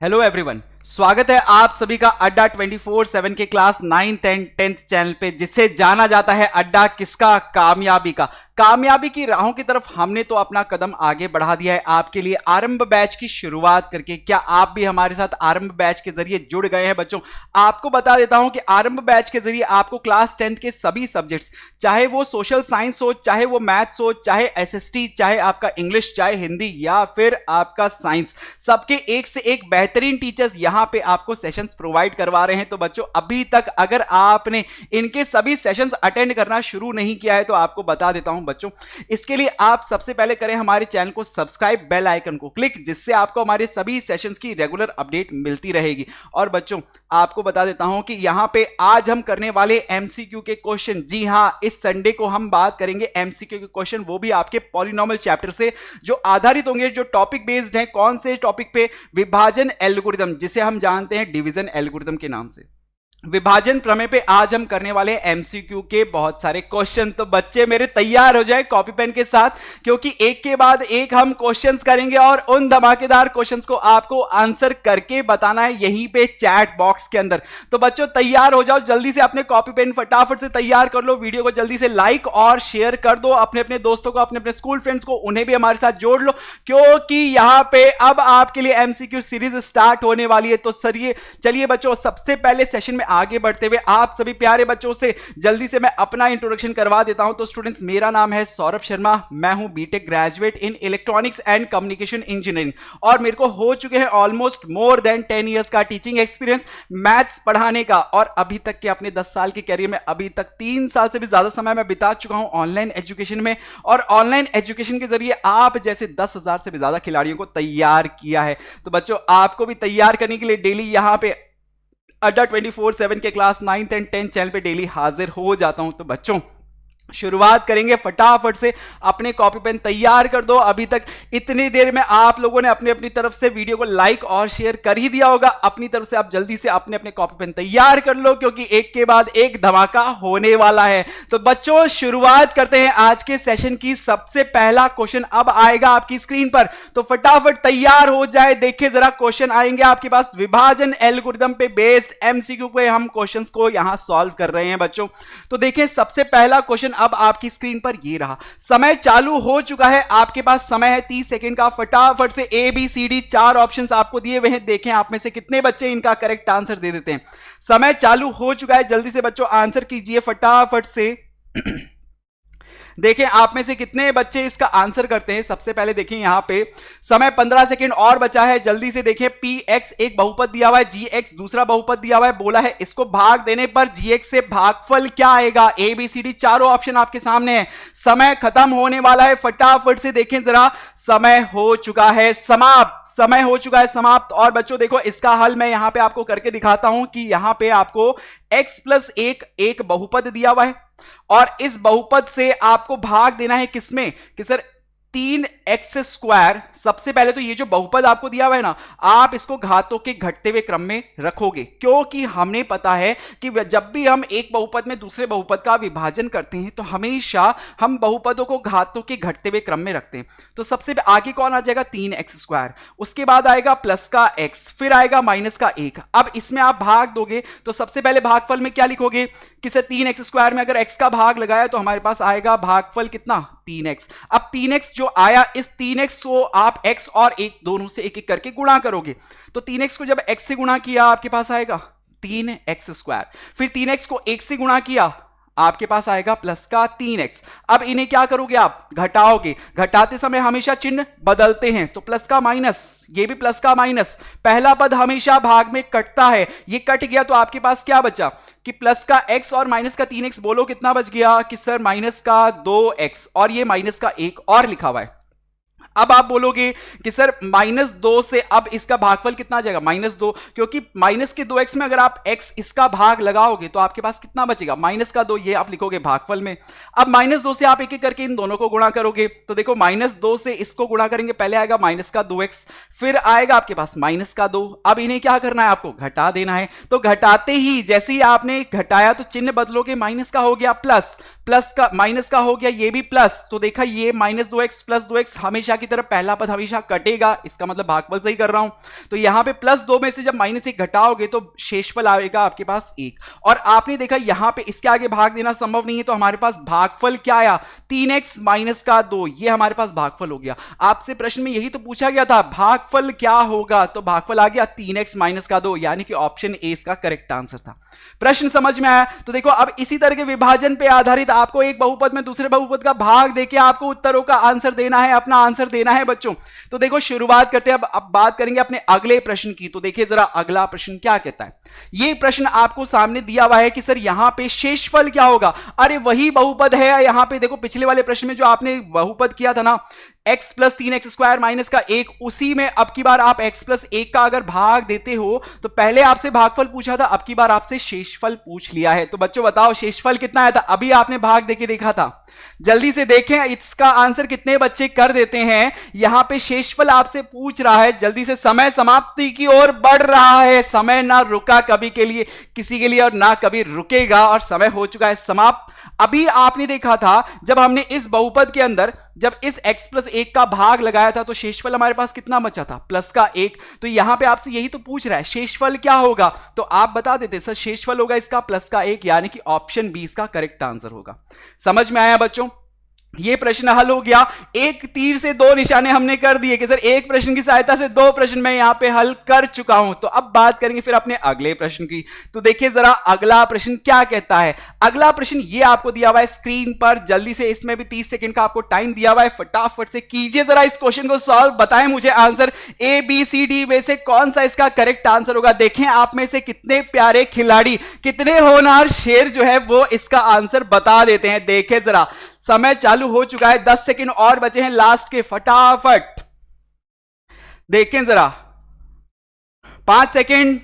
Hello everyone, स्वागत है आप सभी का अड्डा 24/7 के class 9th and 10th channel पे, जिसे जाना जाता है अड्डा किसका? कामयाबी का। कामयाबी की राहों की तरफ हमने तो अपना कदम आगे बढ़ा दिया है आपके लिए आरंभ बैच की शुरुआत करके। क्या आप भी हमारे साथ आरंभ बैच के जरिए जुड़ गए हैं बच्चों? आपको बता देता हूं कि आरंभ बैच के जरिए आपको क्लास 10th के सभी सब्जेक्ट्स, चाहे वो सोशल साइंस हो, चाहे वो मैथ्स हो, चाहे एसएसटी, चाहे आपका इंग्लिश, चाहे हिंदी या फिर आपका साइंस, सबके एक से एक बेहतरीन टीचर्स यहां पे आपको सेशंस प्रोवाइड करवा रहे हैं। तो बच्चों, अभी तक अगर आपने इनके सभी सेशंस अटेंड करना शुरू नहीं किया है तो आपको बता देता हूं बच्चों, इसके लिए आप सबसे पहले करें हमारे चैनल को सब्सक्राइब, बेल आइकन को क्लिक, जिससे आपको हमारे सभी सेशंस की रेगुलर अपडेट मिलती रहेगी। और बच्चों, आपको बता देता हूं कि यहां पे आज हम करने वाले एमसीक्यू के क्वेश्चन, जी हां, इस संडे को हम बात करेंगे एमसीक्यू के क्वेश्चन, वो भी आपके पॉलिनोमियल चैप्टर से, जो आधारित होंगे, जो टॉपिक बेस्ड हैं। कौन से टॉपिक पे? विभाजन एल्गोरिथम, जिसे हम जानते हैं डिवीजन एल्गोरिथम के नाम से। विभाजन प्रमेय पे आज हम करने वाले एमसीक्यू के बहुत सारे क्वेश्चन। तो बच्चे मेरे तैयार हो जाए कॉपी पेन के साथ, क्योंकि एक के बाद एक हम क्वेश्चंस करेंगे और उन धमाकेदार क्वेश्चंस को आपको आंसर करके बताना है यहीं पे चैट बॉक्स के अंदर। तो बच्चों तैयार हो जाओ, जल्दी से अपने कॉपी पेन फटाफट से तैयार कर लो, वीडियो को जल्दी से लाइक और शेयर कर दो अपने अपने दोस्तों को, अपने अपने स्कूल फ्रेंड्स को, उन्हें भी हमारे साथ जोड़ लो, क्योंकि यहां पे अब आपके लिए एमसीक्यू सीरीज स्टार्ट होने वाली है। तो चलिए बच्चों, सबसे पहले सेशन में आगे बढ़ते हुए आप सभी प्यारे बच्चों से जल्दी से मैं अपना इंट्रोडक्शन करवा देता हूं। तो स्टूडेंट्स, मेरा नाम है सौरभ शर्मा, मैं हूं BTech graduate in electronics and communication engineering, और मेरे को हो चुके हैं ऑलमोस्ट मोर देन 10 इयर्स का टीचिंग एक्सपीरियंस मैथ्स पढ़ाने का। और अभी तक के अपने 10 साल के कैरियर में अभी तक 3 साल से भी ज्यादा समय मैं बिता चुका हूं ऑनलाइन एजुकेशन में, और ऑनलाइन एजुकेशन के जरिए आप जैसे 10,000 से भी ज्यादा खिलाड़ियों को तैयार किया है। तो बच्चों, आपको भी तैयार करने के लिए डेली यहां पे अड्डा 24/7 के class 9th and 10th channel पे डेली हाजिर हो जाता हूं। तो बच्चों, शुरुआत करेंगे फटाफट से, अपने कॉपी पेन तैयार कर दो। अभी तक इतनी देर में आप लोगों ने अपनी अपनी तरफ से वीडियो को लाइक और शेयर कर ही दिया होगा। अपनी तरफ से आप जल्दी से अपने अपने कॉपी पेन तैयार कर लो, क्योंकि एक के बाद एक धमाका होने वाला है। तो बच्चों, शुरुआत करते हैं आज के सेशन की। सबसे पहला क्वेश्चन अब आएगा आपकी स्क्रीन पर, तो फटाफट तैयार हो जाए। देखिए जरा, क्वेश्चन आएंगे आपके पास विभाजन एल्गोरिथम पे बेस्ड एमसीक्यू पे हम क्वेश्चंस को यहां सॉल्व कर रहे हैं बच्चों। तो देखिए, सबसे पहला क्वेश्चन अब आपकी स्क्रीन पर ये रहा। समय चालू हो चुका है, आपके पास समय है 30 सेकंड का। फटाफट से A B C D 4 options आपको दिए हुए हैं, देखें आप में से कितने बच्चे इनका करेक्ट आंसर दे देते हैं। समय चालू हो चुका है, जल्दी से बच्चों आंसर कीजिए फटाफट से। देखें आप में से कितने बच्चे इसका आंसर करते हैं। सबसे पहले देखें यहां पे समय 15 सेकंड और बचा है, जल्दी से देखें। पी एक्स एक बहुपद दिया हुआ है, जी एक्स दूसरा बहुपद दिया हुआ है, बोला है इसको भाग देने पर जी एक्स से भागफल क्या आएगा? ए बी सी डी चारों ऑप्शन आपके सामने है। समय खत्म होने वाला है, फटाफट से देखें जरा। समय हो चुका है समाप्त, समय हो चुका है समाप्त। और बच्चों देखो, इसका हल मैं यहां पे आपको करके दिखाता हूं कि यहां पे आपको x + 1 एक बहुपद दिया हुआ है, और इस बहुपद से आपको भाग देना है किसमें? कि सर 3x²। सबसे पहले तो ये जो बहुपद आपको दिया हुआ है ना, आप इसको घातों के घटते हुए क्रम में रखोगे, क्योंकि हमने पता है कि जब भी हम एक बहुपद में दूसरे बहुपद का विभाजन करते हैं तो हमेशा हम बहुपदों को घातों के घटते हुए क्रम में रखते हैं। तो सबसे आगे कौन आ जाएगा? 3x², उसके बाद आएगा प्लस का x, फिर आएगा माइनस का 1। अब इसमें आप भाग दोगे तो सबसे पहले भागफल में क्या लिखोगे? कि सर 3x² में अगर x का भाग लगाया तो हमारे पास आएगा भागफल कितना? 3x। अब 3x जो आया, इस 3x को आप x और 1 दोनों से एक एक करके गुणा करोगे। तो 3x को जब x से गुणा किया आपके पास आएगा 3x², फिर 3x को 1 से गुणा किया आपके पास आएगा प्लस का 3x। अब इन्हें क्या करोगे? आप घटाओगे, घटाते समय हमेशा चिन्ह बदलते हैं, तो प्लस का माइनस, ये भी प्लस का माइनस। पहला पद हमेशा भाग में कटता है, ये कट गया तो आपके पास क्या बचा? कि प्लस का x और माइनस का 3x, बोलो कितना बच गया? कि सर माइनस का 2x, और ये माइनस का 1 और लिखा हुआ है। अब आप बोलोगे कि सर -2 से अब इसका भागफल कितना आ जाएगा? -2, क्योंकि माइनस के 2x में अगर आप x इसका भाग लगाओगे तो आपके पास कितना बचेगा? -2, ये आप लिखोगे भागफल में। अब -2 से आप एक एक करके इन दोनों को गुणा करोगे, तो देखो -2 से इसको गुणा करेंगे, पहले आएगा -2x, फिर आएगा आपके पास -2। अब इन्हें क्या करना है? आपको घटा देना है। तो घटाते ही, जैसे ही आपने घटाया तो चिन्ह बदलोगे, माइनस का हो गया प्लस, प्लस का माइनस का हो गया, ये भी प्लस, तो देखा ये -2x प्लस 2x हमेशा की तरफ पहला पद हमेशा कटेगा, इसका मतलब भागफल सही कर रहा हूं। तो यहां पे +2 में से जब -1 घटाओगे तो शेषफल आएगा आपके पास 1। और आपने देखा यहां पे इसके आगे भाग देना संभव नहीं है, तो हमारे पास भागफल क्या आया, 3x माइनस का 2, ये हमारे पास भागफल हो गया। आपसे प्रश्न में यही तो पूछा गया था, भागफल क्या होगा, तो भागफल आ गया 3x माइनस का 2, यानी कि ऑप्शन ए इसका करेक्ट आंसर था। प्रश्न समझ में आया? तो देखो अब इसी तरह के विभाजन पे आधारित आपको एक बहुपद में दूसरे बहुपद का भाग देके आपको उत्तरों का आंसर देना है, अपना आंसर देना है बच्चों। तो देखो शुरुआत करते हैं, अब बात करेंगे अपने अगले प्रश्न की। तो देखिए जरा अगला प्रश्न क्या कहता है। ये प्रश्न आपको सामने दिया हुआ है कि सर यहां पे शेषफल क्या होगा। अरे वही बहुपद है, यहां पे देखो पिछले वाले प्रश्न में जो आपने बहुपद किया था ना, x plus 3x square minus का 1, उसी में अब की बार आप x प्लस 1 का अगर भाग देते हो तो पहले आपसे भागफल पूछा था, अब की बार आपसे शेषफल पूछ लिया है। तो बच्चों बताओ शेषफल कितना आया था, अभी आपने भाग देके देखा था, जल्दी से देखें इसका आंसर कितने बच्चे कर देते हैं। यहां पे शेषफल आपसे पूछ रहा है, जल्दी से, समय समाप्ति की ओर बढ़ रहा है, समय ना रुका कभी के लिए किसी के लिए और ना कभी रुकेगा, और समय हो चुका है समाप्त। अभी आपने देखा था जब हमने इस बहुपद के अंदर जब इस x प्लस 1 का भाग लगाया था तो शेषफल हमारे पास कितना बचा था, प्लस का 1। तो यहां पे आपसे यही तो पूछ रहा है शेषफल क्या होगा, तो आप बता देते सर शेषफल होगा इसका प्लस का 1, यानी कि ऑप्शन बी इसका करेक्ट आंसर होगा। समझ में आया बच्चों? ये प्रश्न हल हो गया। एक तीर से दो निशाने हमने कर दिए कि सर एक प्रश्न की सहायता से दो प्रश्न मैं यहां पे हल कर चुका हूं। तो अब बात करेंगे फिर अपने अगले प्रश्न की। तो देखिए जरा अगला प्रश्न क्या कहता है। अगला प्रश्न ये आपको दिया हुआ है स्क्रीन पर, जल्दी से, इसमें भी 30 सेकंड का आपको टाइम दिया हुआ है, फटाफट से कीजिए जरा इस क्वेश्चन को सॉल्व, बताएं मुझे answer A B C D में से कौन सा इसका करेक्ट आंसर होगा। देखें आप में से कितने प्यारे खिलाड़ी, कितने होनहार शेर जो है वो इसका आंसर बता देते हैं। देखें जरा, समय चालू हो चुका है, 10 सेकंड और बचे हैं लास्ट के, फटाफट देखें जरा, 5 सेकंड,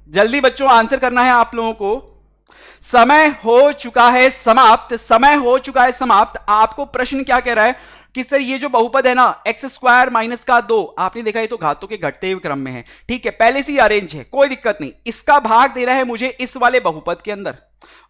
जल्दी बच्चों आंसर करना है आप लोगों को। समय हो चुका है समाप्त, समय हो चुका है समाप्त। आपको प्रश्न क्या कह रहा है कि सर ये जो बहुपद है ना एक्स स्क्वायर माइनस का 2, आपने देखा ये तो घातों के घटते हुए क्रम में है, ठीक है, पहले से ही अरेंज है, कोई दिक्कत नहीं। इसका भाग देना है मुझे इस वाले बहुपद के अंदर,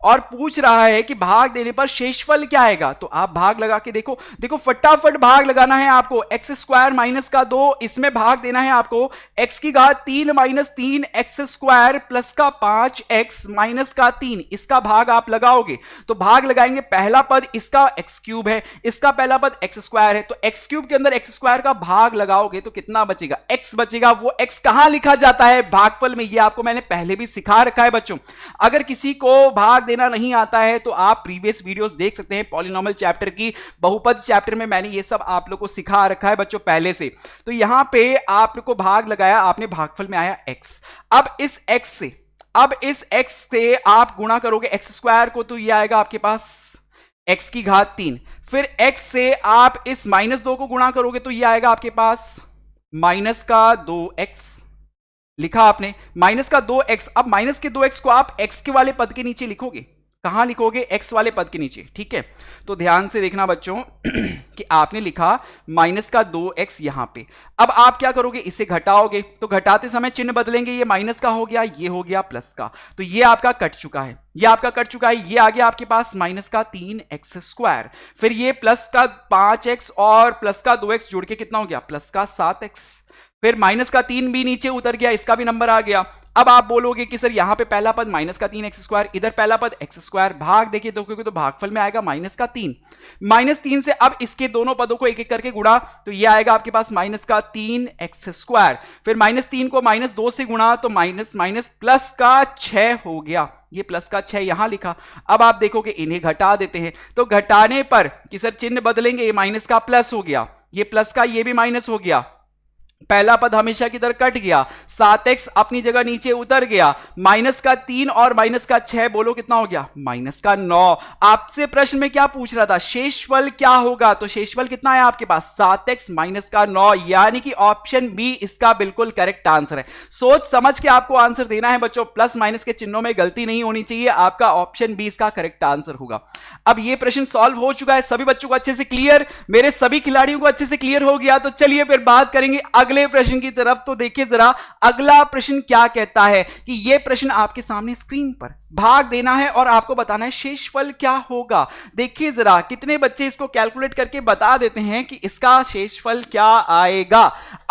और पूछ रहा है कि भाग देने पर शेषफल क्या आएगा। तो आप भाग लगा के देखो, देखो फटाफट भाग लगाना है आपको। एक्स स्क्वायर माइनस का 2, इसमें भाग देना है आपको एक्स की घात 3 माइनस 3 एक्स स्क्वायर प्लस का 5 एक्स माइनस का 3, इसका भाग आप लगाओगे तो भाग लगाएंगे, पहला पद इसका एक्स क्यूब है, इसका पहला पद एक्स स्क्वायर है, तो एक्स क्यूब के अंदर एक्स स्क्वायर का भाग लगाओगे तो कितना बचेगा, एक्स बचेगा। वो एक्स कहां लिखा जाता है, भागफल में, ये आपको मैंने पहले भी सिखा रखा है बच्चों। अगर किसी को भाग देना नहीं आता है तो आप प्रीवियस वीडियोस देख सकते हैं, पॉलिनोमियल चैप्टर की, बहुपद चैप्टर में मैंने ये सब आप लोगों को सिखा रखा है बच्चों पहले से। तो यहां पे आपको भाग लगाया, आपने भागफल में आया x। अब इस x से आप गुणा करोगे एक्स स्क्वायर को, तो ये आएगा आपके पास x की घात 3, फिर x से आप इस -2 को गुणा करोगे तो ये आएगा आपके पास माइनस का 2x, लिखा आपने माइनस का 2x। अब माइनस के 2x को आप x के वाले पद के नीचे लिखोगे, कहां लिखोगे, x वाले पद के नीचे, ठीक है। तो ध्यान से देखना बच्चों कि आपने लिखा माइनस का 2x यहां पे। अब आप क्या करोगे, इसे घटाओगे, तो घटाते समय चिन्ह बदलेंगे, ये माइनस का हो गया, ये हो गया प्लस का, तो ये आपका कट चुका है, ये आपका कट चुका है, ये आ गया आपके पास माइनस का 3x स्क्वायर, फिर ये प्लस का 5x और प्लस का 2x जोड़ के कितना हो गया, प्लस का 7x, फिर माइनस का 3 भी नीचे उतर गया, इसका भी नंबर आ गया। अब आप बोलोगे कि सर यहां पे पहला पद माइनस का 3x स्क्वायर, इधर पहला पद x स्क्वायर, भाग देखिए तो क्योंकि तो भागफल में आएगा माइनस का 3, माइनस 3 से अब इसके दोनों पदों को एक एक करके गुणा, तो ये आएगा आपके पास माइनस का 3x स्क्वायर, फिर -3 को -2 से गुणा तो माइनस माइनस प्लस का 6 हो गया, ये प्लस का 6 यहां लिखा। अब आप देखोगे इन्हें घटा देते हैं, तो घटाने पर कि सर चिन्ह बदलेंगे, ये माइनस का प्लस हो गया, ये प्लस का ये भी माइनस हो गया, पहला पद हमेशा की तरह कट गया, 7x अपनी जगह नीचे उतर गया, माइनस का 3 और माइनस का 6 बोलो कितना हो गया, माइनस का 9। आपसे प्रश्न में क्या पूछ रहा था, शेषफल क्या होगा, तो शेषफल कितना है आपके पास 7x माइनस का 9, यानी कि ऑप्शन बी इसका बिल्कुल करेक्ट आंसर है। सोच समझ के आपको आंसर देना है बच्चों, प्लस माइनस के चिन्हों में गलती नहीं होनी चाहिए, आपका ऑप्शन बी इसका करेक्ट आंसर होगा। अब ये प्रश्न सॉल्व हो चुका है, सभी बच्चों को अच्छे से क्लियर, मेरे सभी खिलाड़ियों को अच्छे से क्लियर हो गया। तो चलिए फिर बात करेंगे अगले प्रश्न की तरफ। तो देखिए जरा अगला प्रश्न क्या कहता है कि यह प्रश्न आपके सामने स्क्रीन पर, भाग देना है और आपको बताना है शेषफल क्या होगा। देखिए जरा कितने बच्चे इसको कैलकुलेट करके बता देते हैं कि इसका शेषफल क्या आएगा।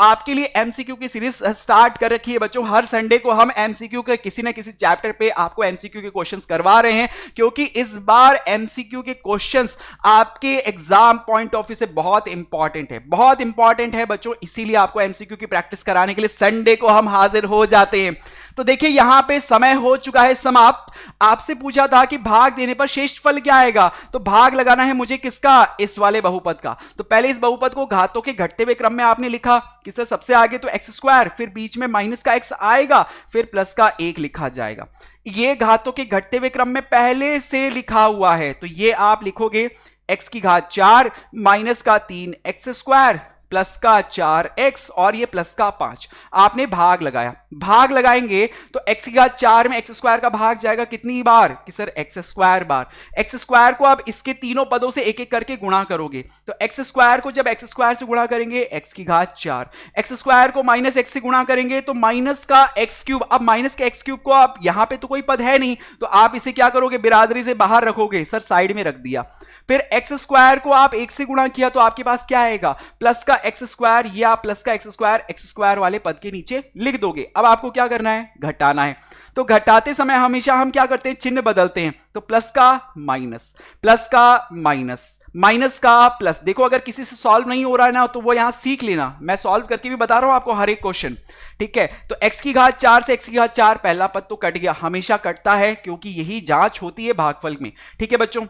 आपके लिए एमसीक्यू की सीरीज स्टार्ट कर रखी है बच्चों। हर संडे को हम एमसीक्यू के किसी ना किसी चैप्टर पे आपको एमसीक्यू के क्वेश्चंस करवा रहे हैं, क्योंकि इस बार एमसीक्यू के क्वेश्चंस आपके एग्जाम पॉइंट ऑफ व्यू से बहुत इंपॉर्टेंट है, बहुत इंपॉर्टेंट है बच्चों। इसीलिए आपको एमसीक्यू की प्रैक्टिस कराने के लिए संडे को हम हाजिर हो जाते हैं। तो देखिए यहां पे समय हो चुका है समाप्त। आपसे पूछा था कि भाग देने पर शेषफल क्या आएगा, तो भाग लगाना है मुझे किसका, इस वाले बहुपद का। तो पहले इस बहुपद को घातों के घटते हुए क्रम में आपने लिखा कि सर सबसे आगे तो एक्स स्क्वायर, फिर बीच में माइनस का एक्स आएगा, फिर प्लस का 1 लिखा जाएगा। ये घातों के घटते हुए क्रम में पहले से लिखा हुआ है, तो ये आप लिखोगे एक्स की घात 4 माइनस का 3 एक्स स्क्वायर प्लस का 4x और ये प्लस का 5। आपने भाग लगाया, भाग लगाएंगे तो x की घात 4 में एक्स स्क्वायर का भाग जाएगा कितनी बार कि sir x square bar. X square को आप इसके तीनों पदों से एक एक करके गुणा करोगे, तो एक्स स्क्वायर को जब एक्स स्क्वायर से गुणा करेंगे x की घात 4, एक्स स्क्वायर को माइनस एक्स से गुणा करेंगे तो माइनस का एक्स क्यूब। अब माइनस के एक्स क्यूब को आप यहां पे तो कोई पद है नहीं, तो आप इसे क्या करोगे, बिरादरी से बाहर रखोगे, सर साइड में रख दिया। फिर एक्स स्क्वायर को आप 1 से गुणा किया तो आपके पास क्या आएगा, प्लस का एक्स स्क्वायर, या प्लस का एक्स स्क्वायर वाले पद के नीचे लिख दोगे। अब आपको क्या करना है, घटाना है। तो घटाते समय हमेशा हम क्या करते हैं, चिन्ह बदलते हैं। तो प्लस का माइनस, प्लस का माइनस, माइनस का प्लस। देखो अगर किसी से सॉल्व नहीं हो रहा है ना, तो वो यहां सीख लेना, मैं सॉल्व करके भी बता रहा हूं आपको हर एक क्वेश्चन, ठीक है। तो x की घात 4 से x की घात 4, पहला पद तो कट गया, हमेशा कटता है क्योंकि यही जांच होती है भागफल में, ठीक है बच्चों।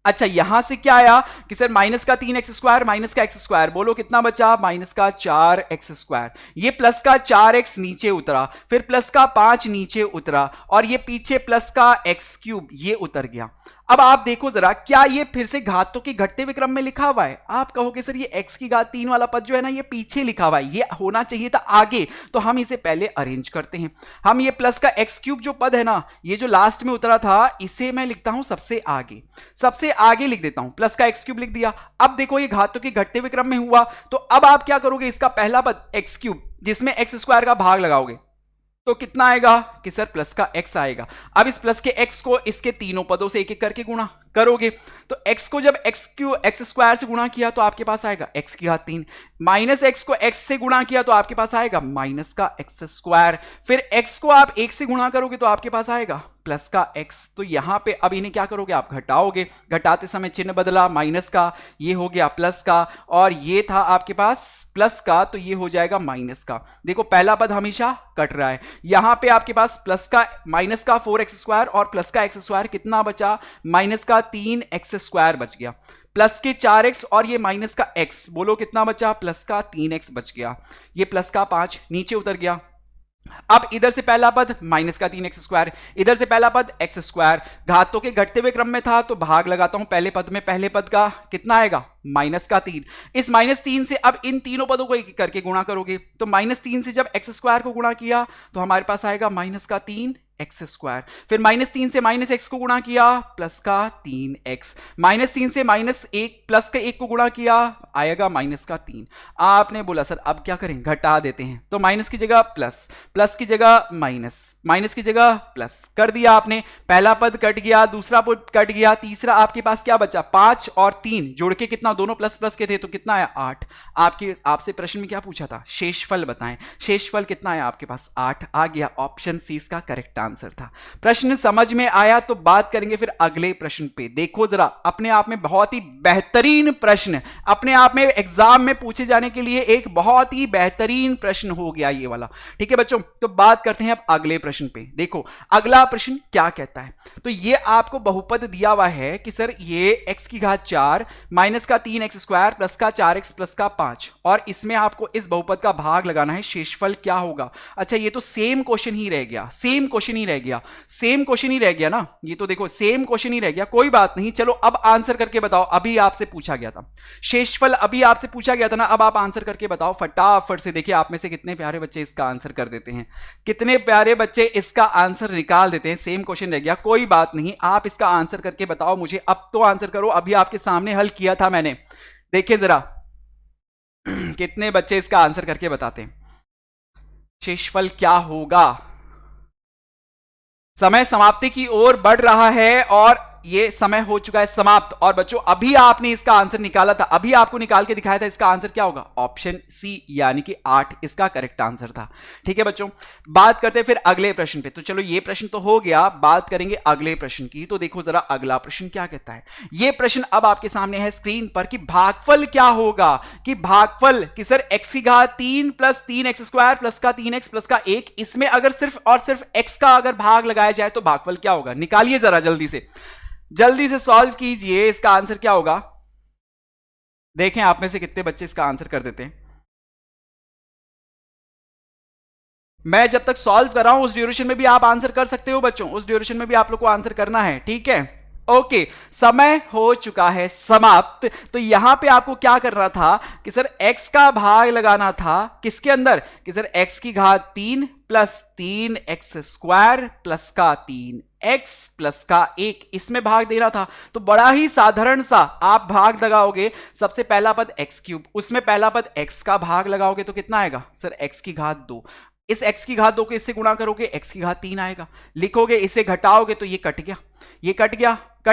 अच्छा यहां से क्या आया कि सर माइनस का 3 एक्स स्क्वायर माइनस का एक्स स्क्वायर, बोलो कितना बचा, माइनस का 4 एक्स स्क्वायर। ये प्लस का 4x नीचे उतरा, फिर प्लस का 5 नीचे उतरा, और ये पीछे प्लस का एक्स क्यूब ये उतर गया। अब आप देखो जरा, क्या ये फिर से घातों के घटते हुए क्रम में लिखा हुआ है? आप कहोगे सर ये x की घात 3 वाला पद जो है ना, ये पीछे लिखा हुआ है, ये होना चाहिए था आगे, तो हम इसे पहले अरेंज करते हैं। हम ये प्लस का एक्स क्यूब जो पद है ना, ये जो लास्ट में उतरा था, इसे मैं लिखता हूं सबसे आगे, सबसे आगे लिख देता हूं, प्लस का एक्स क्यूब लिख दिया। अब देखो ये घातों के घटते हुए क्रम में हुआ, तो अब आप क्या करोगे, इसका पहला पद एक्स क्यूब जिसमें एक्स स्क्वायर का भाग लगाओगे तो कितना आएगा कि सर प्लस का x आएगा। अब इस प्लस के x को इसके तीनों पदों से एक एक करके गुणा करोगे, तो x को जब एक्स स्क्वायर से गुणा किया तो आपके पास आएगा x की घात 3, माइनस x को x से गुणा किया तो आपके पास आएगा माइनस का x स्क्वायर, फिर x को आप 1 से गुणा करोगे तो आपके पास आएगा प्लस का x। तो यहां पे अब इन्हें क्या करोगे, आप घटाओगे, घटाते समय चिन्ह बदला, माइनस का ये हो गया प्लस का, और ये था आपके पास प्लस का, तो ये हो जाएगा माइनस का। देखो पहला पद हमेशा कट रहा है, यहां पे आपके पास प्लस का माइनस का 4x स्क्वायर और प्लस का x स्क्वायर कितना बचा, माइनस का 3x स्क्वायर बच गया, प्लस के 4x और ये माइनस का x, बोलो कितना बचा, प्लस का 3x बच गया, ये प्लस का 5 नीचे उतर गया। अब इधर से पहला पद माइनस का 3x स्क्वायर, इधर से पहला पद एक्स स्क्वायर, घातों के घटते हुए क्रम में था तो भाग लगाता हूं पहले पद में, पहले पद का कितना आएगा, माइनस का 3। इस माइनस 3 से अब इन तीनों पदों को एक करके गुणा करोगे, तो माइनस 3 से जब एक्स स्क्वायर को गुणा किया तो हमारे पास आएगा माइनस का 3 एक्स स्क्वायर, फिर माइनस 3 से माइनस एक्स को गुणा किया प्लस का 3x, माइनस 3 से माइनस 1 प्लस का 1 को गुणा किया आएगा माइनस का 3। आपने बोला सर अब क्या करें, घटा देते हैं, तो माइनस की जगह प्लस, प्लस की जगह माइनस, माइनस की जगह प्लस कर दिया आपने। पहला पद कट गया, दूसरा पद कट गया, तीसरा आपके पास क्या बचा, 5 और 3 जोड़ के कितना, दोनों प्लस प्लस के थे तो कितना आया 8। आपसे प्रश्न में क्या पूछा था, शेषफल बताएं, शेषफल कितना आया आपके पास 8 आ गया, ऑप्शन सी इसका करेक्ट आंसर था। प्रश्न समझ में आया तो बात करेंगे फिर अगले प्रश्न पे। देखो जरा अपने आप में बहुत ही बेहतरीन प्रश्न, अपने आप में एग्जाम में पूछे जाने के लिए एक बहुत ही बेहतरीन प्रश्न हो गया ये वाला, ठीक है बच्चों। तो बात करते हैं अब अगले प्रश्न पे। देखो अगला प्रश्न क्या कहता है, तो ये आपको बहुपद दिया हुआ है कि सर ये x की घात 4 माइनस का 3x स्क्वायर प्लस का 4x प्लस का 5, और इसमें आपको इस बहुपद का भाग लगाना है, शेषफल क्या होगा। अच्छा ये तो सेम क्वेश्चन ही रह गया, सेम क्वेश्चन ही रह गया, सेम क्वेश्चन ही रह गया ना, ये तो देखो सेम क्वेश्चन ही रह गया, कोई बात नहीं। चलो अब आंसर करके बताओ, अभी आपसे पूछा गया था शेषफल, अभी आपसे पूछा गया था ना, अब आप आंसर करके बताओ फटाफट से। देखिए आप में से कितने प्यारे बच्चे इसका आंसर कर देते हैं, कितने प्यारे बच्चे इसका आंसर निकाल देते हैं। सेम क्वेश्चन रह गया, कोई बात नहीं, आप इसका आंसर करके बताओ मुझे। अब तो आंसर करो, अभी आपके सामने हल किया था मैंने, देखिए जरा कितने बच्चे इसका आंसर करके बताते हैं शेषफल क्या होगा। समय समाप्ति की ओर बढ़ रहा है और ये समय हो चुका है समाप्त। और बच्चों अभी आपने इसका आंसर निकाला था, अभी आपको निकाल के दिखाया था, इसका आंसर क्या होगा, ऑप्शन सी यानी कि 8 इसका करेक्ट आंसर था। ठीक है बच्चों, बात करते हैं फिर अगले प्रश्न पे। तो चलो ये प्रश्न तो हो गया, बात करेंगे अगले प्रश्न की। तो देखो जरा अगला प्रश्न क्या कहता है। ये प्रश्न अब आपके सामने है स्क्रीन पर कि भागफल क्या होगा, कि भागफल कि सर x की घात 3 प्लस 3x स्क्वायर प्लस का 3x प्लस का 1, इसमें अगर सिर्फ और सिर्फ x का अगर भाग लगाया जाए तो भागफल क्या होगा। निकालिए जरा जल्दी से सॉल्व कीजिए, इसका आंसर क्या होगा। देखें आप में से कितने बच्चे इसका आंसर कर देते हैं। मैं जब तक सॉल्व कर रहा हूं उस ड्यूरेशन में भी आप आंसर कर सकते हो बच्चों, उस ड्यूरेशन में भी आप लोग को आंसर करना है। ठीक है, ओके, समय हो चुका है समाप्त। तो यहां पे आपको क्या करना था कि सर x का भाग लगाना था किसके अंदर, कि सर x की घात 3 प्लस 3x स्क्वायर प्लस का 3x प्लस का 1, इसमें भाग देना था। तो बड़ा ही साधारण सा आप भाग लगाओगे, सबसे पहला पद x क्यूब, उसमें पहला पद x का भाग लगाओगे तो कितना आएगा सर x की घात 2, इस x की घात 2 को इससे गुणा करोगे x की घात 3 आएगा, लिखोगे, इसे घटाओगे तो ये कट गया, ये कट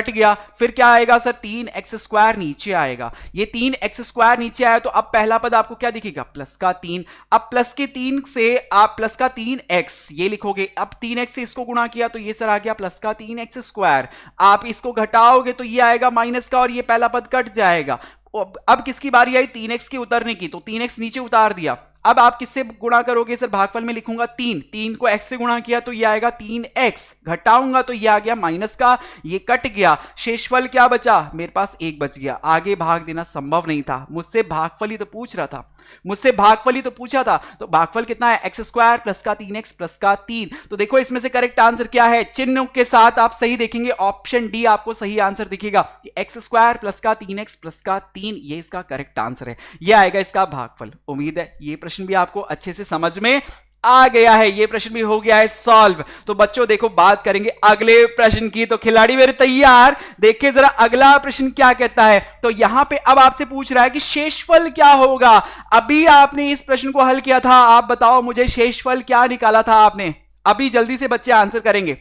गया, फिर क्या आएगा सर 3x स्क्वायर नीचे आएगा, ये 3x स्क्वायर नीचे आया तो अब पहला पद आपको क्या दिखेगा प्लस का 3, अब प्लस के 3 से आप प्लस का 3x ये लिखोगे, अब 3x से इसको गुणा किया तो ये सर आ गया प्लस का 3x स्क्वायर, आप इसको घटाओगे तो ये आएगा माइनस का और ये पहला पद कट जाएगा। अब किसकी बारी आई 3x की उतरने की, तो 3x नीचे उतार दिया। अब आप किससे गुणा करोगे सर, भागफल में लिखूंगा 3 को x से गुणा किया तो ये आएगा 3x, घटाऊंगा तो ये आ गया माइनस का, ये कट गया, शेषफल क्या बचा, मेरे पास 1 बच गया। आगे भाग देना संभव नहीं था, मुझसे भागफल ही तो पूछ रहा था, मुझसे भागफल ही तो पूछा था। तो भागफल कितना है x स्क्वायर प्लस का 3x प्लस का 3। तो देखो इसमें से करेक्ट आंसर क्या है, चिन्ह के साथ आप सही देखेंगे, ऑप्शन डी आपको सही आंसर दिखेगा कि x स्क्वायर प्लस का 3x प्लस का 3, ये इसका करेक्ट आंसर है, ये आएगा इसका भागफल। उम्मीद है ये प्रश्न भी आपको अच्छे से समझ में आ गया है, ये प्रश्न भी हो गया है सॉल्व। तो बच्चों देखो बात करेंगे अगले प्रश्न की। तो खिलाड़ी मेरे तैयार, देखिए जरा अगला प्रश्न क्या कहता है। तो यहां पे अब आपसे पूछ रहा है कि शेषफल क्या होगा। अभी आपने इस प्रश्न को हल किया था, आप बताओ मुझे शेषफल क्या निकाला था आपने, अभी जल्दी से बच्चे आंसर करेंगे।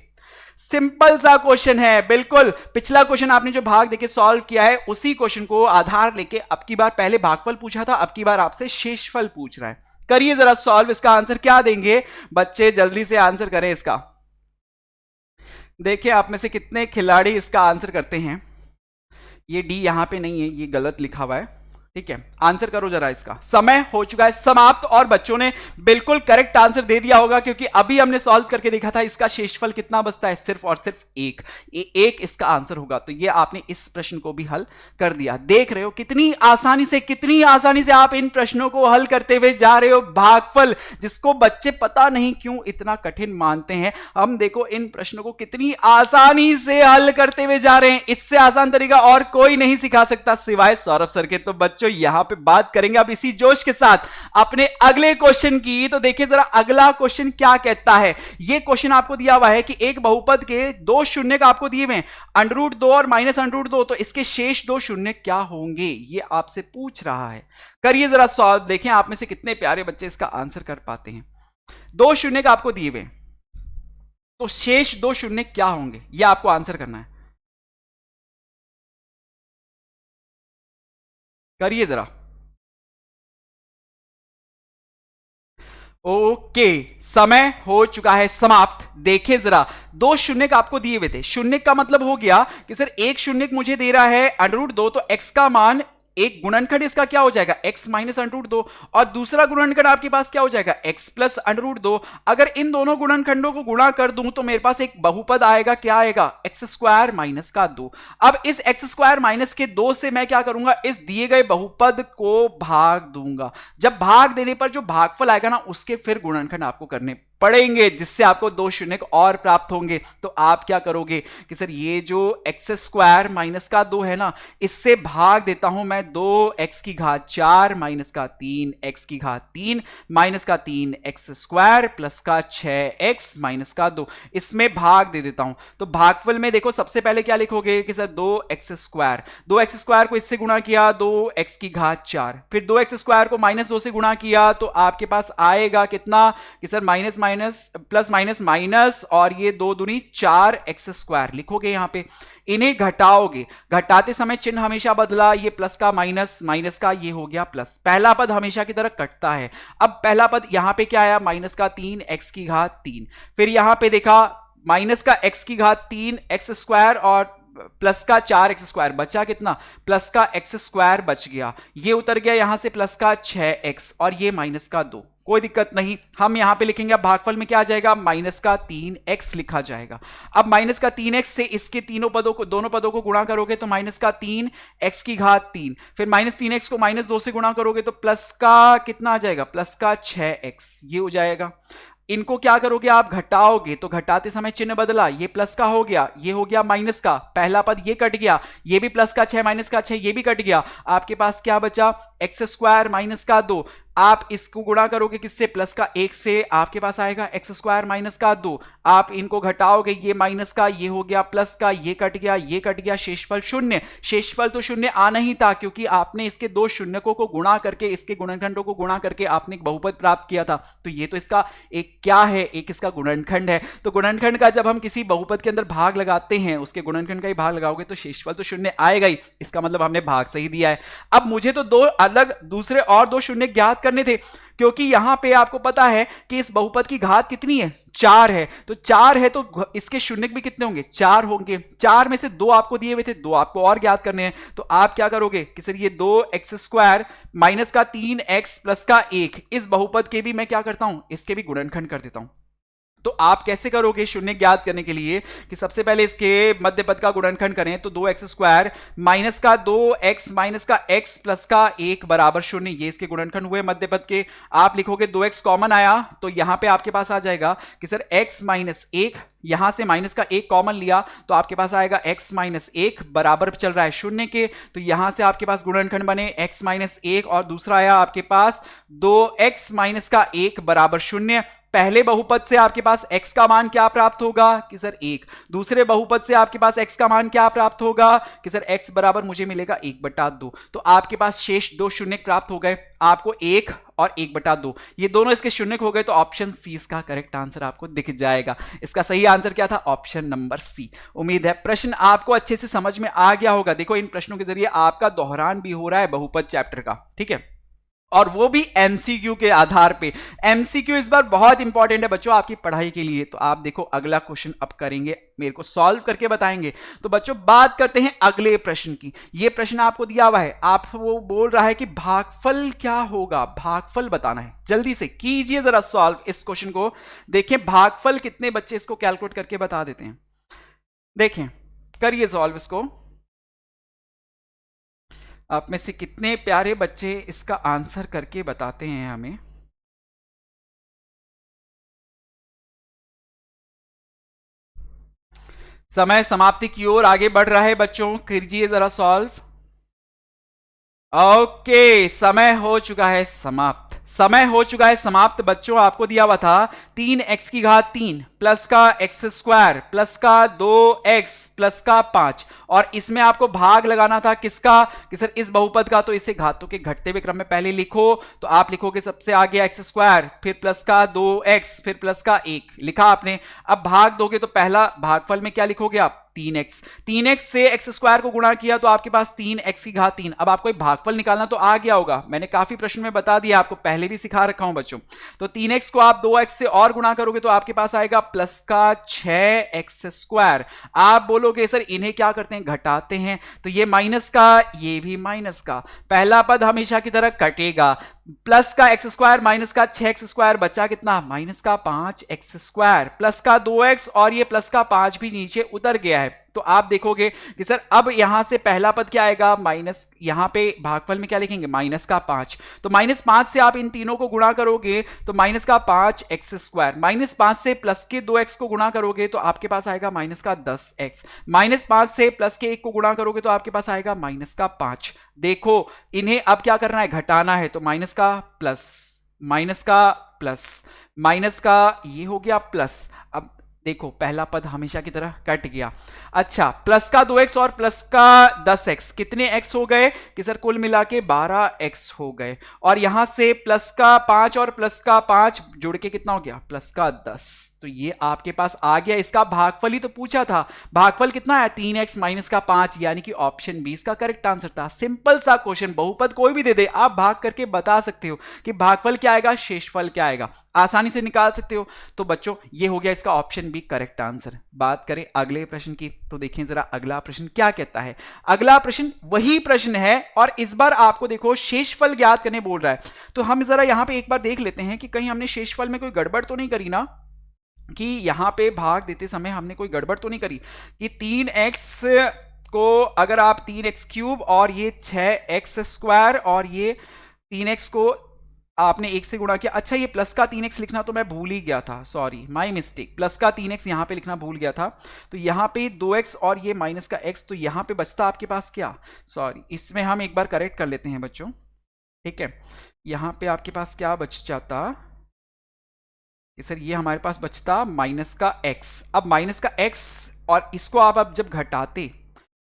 सिंपल सा क्वेश्चन है, बिल्कुल पिछला क्वेश्चन आपने जो भाग देके सॉल्व किया है उसी क्वेश्चन को आधार लेके अब की बार पहले भागफल पूछा था, अब की बार आपसे शेषफल पूछ रहा है। करिए जरा सॉल्व, इसका आंसर क्या देंगे बच्चे, जल्दी से आंसर करें इसका। देखिए आप में से कितने खिलाड़ी इसका आंसर करते हैं। ये डी यहां पे नहीं है, ये गलत लिखा हुआ है, ठीक है, आंसर करो जरा इसका। समय हो चुका है समाप्त और बच्चों ने बिल्कुल करेक्ट आंसर दे दिया होगा क्योंकि अभी हमने सॉल्व करके देखा था इसका शेषफल कितना बचता है, सिर्फ और सिर्फ 1, एक इसका आंसर होगा। तो ये आपने इस प्रश्न को भी हल कर दिया। देख रहे हो कितनी आसानी से आप इन प्रश्नों को हल करते हुए जा रहे हो। भागफल जिसको बच्चे पता नहीं क्यों इतना कठिन मानते हैं, हम देखो इन प्रश्नों को कितनी आसानी से हल करते हुए जा रहे हैं। इससे आसान तरीका और कोई नहीं सिखा सकता सिवाय सौरभ सर के। तो बच्चों यहां पे बात करेंगे अब इसी जोश के साथ अपने अगले क्वेश्चन की। तो देखिए जरा अगला क्वेश्चन क्या कहता है। यह क्वेश्चन आपको दिया हुआ है कि एक बहुपद के 2 शून्य का आपको दिए हुए √2 और -√2, तो इसके शेष 2 शून्य क्या होंगे, यह आपसे पूछ रहा है। करिए जरा सॉल्व, देखें आप में से कितने प्यारे बच्चे इसका आंसर कर पाते हैं। 2 शून्य का आपको दिए हुए, तो शेष 2 शून्य क्या होंगे, यह आपको आंसर करना है। करिए जरा। ओके, समय हो चुका है समाप्त। देखिए जरा 2 शून्य का आपको दिए हुए थे, शून्य का मतलब हो गया कि सर एक शून्य मुझे दे रहा है √2, तो x का मान एक गुणनखंड इसका क्या हो जाएगा x माइनस √2 और दूसरा गुणनखंड आपके पास क्या हो जाएगा x प्लस √2। अगर इन दोनों गुणनखंडों को गुणा कर दूं तो मेरे पास एक बहुपद आएगा, क्या आएगा x स्क्वायर माइनस का 2। अब इस x स्क्वायर माइनस के 2 से मैं क्या करूंगा, इस दिए गए बहुपद को भाग दूंगा। जब भाग देने पर जो भागफल आएगा ना उसके फिर गुणनखंड आपको करने पढ़ेंगे जिससे आपको दो शून्य और प्राप्त होंगे। तो आप क्या करोगे कि सर ये जो एक्स स्क्वायर माइनस का 2 है ना, इससे भाग देता हूं मैं 2x की घात 4 माइनस का 3 x की घात 3 माइनस का 3 एक्स स्क्वायर प्लस का 6x माइनस का 2, इसमें भाग दे देता हूं। तो भागफल में देखो सबसे पहले क्या लिखोगे कि सर 2x स्क्वायर को इससे गुणा किया 2x की घात 4, फिर 2x स्क्वायर को माइनस 2 से गुणा किया तो आपके पास आएगा कितना कि sir minus minus plus minus minus और ये 2 दूनी 4x स्क्वायर लिखोगे यहां पे। इन्हें घटाओगे, घटाते समय चिन्ह हमेशा बदला, ये प्लस का माइनस, माइनस का ये हो गया प्लस। पहला पद हमेशा की तरह कटता है। अब पहला पद यहां पे क्या आया, माइनस का 3 x की घात 3, फिर यहां पे देखा माइनस का x की घात 3 x स्क्वायर और प्लस का 4x स्क्वायर, बचा कितना प्लस का x स्क्वायर बच गया, ये उतर गया यहां से प्लस का 6x और ये माइनस का 2, कोई दिक्कत नहीं। हम यहां पे लिखेंगे अब भागफल में क्या आ जाएगा, माइनस का 3x लिखा जाएगा। अब माइनस का 3x से इसके तीनों पदों को, दोनों पदों को गुणा करोगे तो माइनस का 3x की घात 3, फिर माइनस 3x को माइनस 2 से गुणा करोगे तो प्लस का कितना आ जाएगा, प्लस का 6x, ये हो जाएगा। इनको क्या करोगे आप, घटाओगे, तो घटाते समय चिन्ह बदला, ये प्लस का हो गया, ये हो गया माइनस का, पहला पद ये कट गया, ये भी प्लस का 6 माइनस का 6 ये भी कट गया, आपके पास क्या बचा एक्स स्क्वायर माइनस का 2। आप इसको गुणा करोगे किससे, प्लस का 1 से, आपके पास आएगा एक्स स्क्वायर माइनस का 2। आप इनको घटाओगे, ये माइनस का ये हो गया प्लस का, ये कट गया, ये कट गया, शेषफल शून्य। शेषफल तो शून्य आना ही था क्योंकि आपने इसके दो शून्यकों को गुणा करके, इसके गुणनखंडों को गुणा करके आपने एक बहुपद प्राप्त किया था। तो ये तो इसका एक क्या है, एक इसका गुणनखंड है। तो गुणनखंड का जब हम किसी बहुपद के अंदर भाग लगाते हैं, उसके गुणनखंड का ही भाग लगाओगे तो शेषफल तो शून्य आएगा ही, इसका मतलब हमने भाग सही दिया है। अब मुझे तो दो अलग दूसरे और दो शून्य ज्ञात करने थे, क्योंकि यहां पे आपको पता है कि इस बहुपद की घात कितनी है, 4 है। तो 4 है तो इसके शून्य भी कितने होंगे, 4 होंगे। 4 में से 2 आपको दिए हुए थे, 2 आपको और ज्ञात करने हैं। तो आप क्या करोगे कि सर ये 2x स्क्वायर माइनस का 3x प्लस का 1, इस बहुपद के भी मैं क्या करता हूं, इसके भी गुणनखंड कर देता हूं। तो आप कैसे करोगे शून्य ज्ञात करने के लिए कि सबसे पहले इसके मध्य पद का गुणनखंड करें, तो 2x स्क्वायर माइनस का 2x माइनस का x प्लस का 1 बराबर शून्य, ये इसके गुणनखंड हुए मध्य पद के। आप लिखोगे 2x कॉमन आया तो यहां पे आपके पास आ जाएगा कि सर x माइनस 1, यहां से माइनस का 1 कॉमन लिया तो आपके पास आएगा x माइनस 1 बराबर चल रहा है शून्य के। तो यहां से आपके पास गुणनखंड बने x माइनस 1 और दूसरा आया आपके पास 2x माइनस का 1 बराबर शून्य। पहले बहुपद से आपके पास x का मान क्या प्राप्त होगा कि सर 1, दूसरे बहुपद से आपके पास x का मान क्या प्राप्त होगा कि सर x बराबर मुझे मिलेगा 1/2। तो आपके पास शेष दो शून्य प्राप्त हो गए, आपको 1 और 1/2, ये दोनों इसके शून्य हो गए। तो ऑप्शन सी इसका करेक्ट आंसर आपको दिख जाएगा। इसका सही आंसर क्या था, ऑप्शन नंबर सी। उम्मीद है प्रश्न आपको अच्छे से समझ में आ गया होगा। देखो इन प्रश्नों के जरिए आपका दोहरान भी हो रहा है बहुपद चैप्टर का, ठीक है, और वो भी एमसीक्यू के आधार पे। एमसीक्यू इस बार बहुत इंपॉर्टेंट है बच्चों आपकी पढ़ाई के लिए। तो आप देखो अगला क्वेश्चन अब करेंगे, मेरे को सॉल्व करके बताएंगे। तो बच्चों बात करते हैं अगले प्रश्न की। ये प्रश्न आपको दिया हुआ है, आप वो बोल रहा है कि भागफल क्या होगा, भागफल बताना है। जल्दी से कीजिए जरा सॉल्व इस क्वेश्चन को। देखें भागफल कितने बच्चे इसको कैलकुलेट करके बता देते हैं। देखें करिए सॉल्व इसको, आप में से कितने प्यारे बच्चे इसका आंसर करके बताते हैं हमें। समय समाप्ति की ओर आगे बढ़ रहा है बच्चों, कीजिए जरा सॉल्व। ओके समय हो चुका है समाप्त, समय हो चुका है समाप्त। बच्चों आपको दिया हुआ था 3x की घात 3 प्लस का x स्क्वायर प्लस का 2x प्लस का 5, और इसमें आपको भाग लगाना था किसका कि सर इस बहुपद का। तो इसे घातों के घटते हुए क्रम में पहले लिखो, तो आप लिखोगे सबसे आगे x स्क्वायर फिर प्लस का 2x फिर प्लस का 1 लिखा आपने। अब भाग दोगे तो पहला भागफल में क्या लिखोगे आप, 3x से x स्क्वायर को गुणा किया तो आपके पास 3x की घात 3। अब आपको एक भागफल निकालना तो आ गया होगा, मैंने काफी प्रश्न में बता दिया, आपको पहले भी सिखा रखा हूं बच्चों। तो 3x को आप 2x से और गुणा करोगे तो आपके पास आएगा प्लस का 6x स्क्वायर। आप बोलोगे सर इन्हें क्या करते हैं, घटाते हैं, तो ये माइनस का ये भी माइनस का, पहला पद हमेशा की तरह कटेगा, प्लस का एक्स स्क्वायर माइनस का 6x² बचा कितना, माइनस का 5x², प्लस का 2x और ये प्लस का 5 भी नीचे उतर गया है। तो आप देखोगे कि सर अब यहां से पहला पद क्या आएगा, माइनस, यहां पे भागफल में क्या लिखेंगे, माइनस का 5। तो -5 से आप इन तीनों को गुणा करोगे तो माइनस का 5x², -5 से प्लस के 2x को गुणा करोगे तो आपके पास आएगा माइनस का 10x, -5 से प्लस के 1 को गुणा करोगे तो आपके पास आएगा माइनस का 5। देखो इन्हें अब क्या करना है, घटाना है, तो माइनस का प्लस, माइनस का प्लस, माइनस का ये हो गया प्लस। अब देखो पहला पद हमेशा की तरह कट गया। अच्छा, प्लस का 2x और प्लस का 10x, कितने x हो गए कि सर कुल मिला के 12x हो गए। और यहां से प्लस का 5 और प्लस का 5 जुड़ के कितना हो गया, प्लस का 10। तो ये आपके पास आ गया, इसका भागफल ही तो पूछा था। भागफल कितना है, 3x माइनस का 5, यानी कि ऑप्शन बी इसका करेक्ट आंसर था। सिंपल सा क्वेश्चन, बहुपद कोई भी दे दे आप भाग करके बता सकते हो कि भागफल क्या आएगा, शेषफल क्या आएगा, आसानी से निकाल सकते हो। तो बच्चों ये हो गया इसका ऑप्शन बी करेक्ट आंसर। बात करें अगले प्रश्न की, तो देखें जरा अगला प्रश्न क्या कहता है। अगला प्रश्न वही प्रश्न है और इस बार आपको देखो शेषफल ज्ञात करने बोल रहा है। तो हम जरा यहां पे एक बार देख लेते हैं कि कहीं हमने शेषफल में कोई गड़बड़ तो नहीं करी ना, कि यहां पे भाग देते समय हमने कोई गड़बड़ तो नहीं करी कि 3x को अगर आप 3x³ और ये 6x² और ये 3x को आपने 1 से गुणा किया। अच्छा, ये प्लस का 3x लिखना तो मैं भूल ही गया था, सॉरी माय मिस्टेक, प्लस का 3x यहां पे लिखना भूल गया था। तो यहां पे 2x और ये माइनस का x, तो यहां पे बचता आपके पास क्या, सॉरी इसमें हम एक बार करेक्ट कर लेते हैं बच्चों, ठीक है। यहां पे आपके पास क्या बच जाता कि सर ये हमारे पास बचता माइनस का x। अब माइनस का x और इसको आप अब जब घटाते,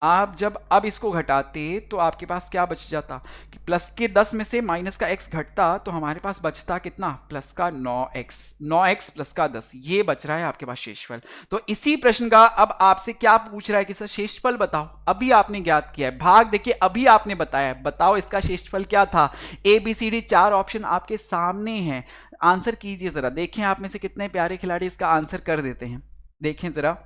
आप जब अब इसको घटाते तो आपके पास क्या बच जाता कि प्लस के 10 में से माइनस का x घटता तो हमारे पास बचता कितना, प्लस का 9x, 9x प्लस का 10, ये बच रहा है आपके पास शेषफल। तो इसी प्रश्न का अब आपसे क्या पूछ रहा है कि सर शेषफल बताओ। अभी आपने ज्ञात किया है, भाग देखिए अभी आपने बताया, बताओ इसका शेषफल क्या था। ABCD 4 ऑप्शन आपके सामने हैं, आंसर कीजिए जरा, देखें आप में से कितने प्यारे खिलाड़ी इसका आंसर कर देते हैं। देखें जरा,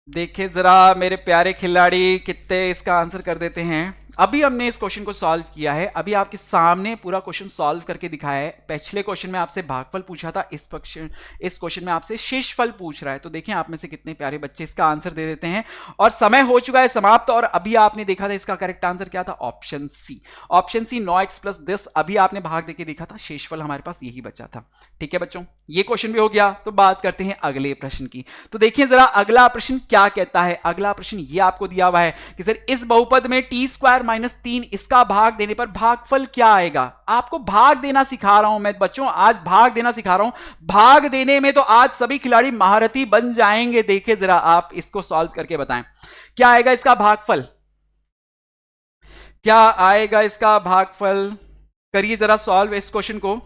देखिए जरा मेरे प्यारे खिलाड़ी कितने इसका आंसर कर देते हैं। अभी हमने इस क्वेश्चन को सॉल्व किया है, अभी आपके सामने पूरा क्वेश्चन सॉल्व करके दिखाया है। पिछले क्वेश्चन में आपसे भागफल पूछा था, इस क्वेश्चन में आपसे शेषफल पूछ रहा है। तो देखें आप में से कितने प्यारे बच्चे इसका आंसर दे देते हैं। और समय हो चुका है समाप्त, और अभी आपने देखा था इसका करेक्ट आंसर क्या था, option C. Option C 9x plus 10, अभी आपने भाग देके देखा था, शेषफल हमारे पास यही बचा था। ठीक है बच्चों, ये क्वेश्चन भी हो गया। तो बात करते हैं अगले प्रश्न की। तो देखिए जरा अगला प्रश्न क्या कहता है। अगला प्रश्न ये आपको दिया हुआ है कि सर इस बहुपद में t² - 3 इसका भाग देने पर भागफल क्या आएगा। आपको भाग देना सिखा रहा हूं मैं बच्चों, आज भाग देना सिखा रहा हूं। भाग देने में तो आज सभी खिलाड़ी महारथी बन जाएंगे। देखिए जरा आप इसको सॉल्व करके बताएं क्या आएगा इसका भागफल, क्या आएगा इसका भागफल। करिए जरा सॉल्व इस क्वेश्चन को।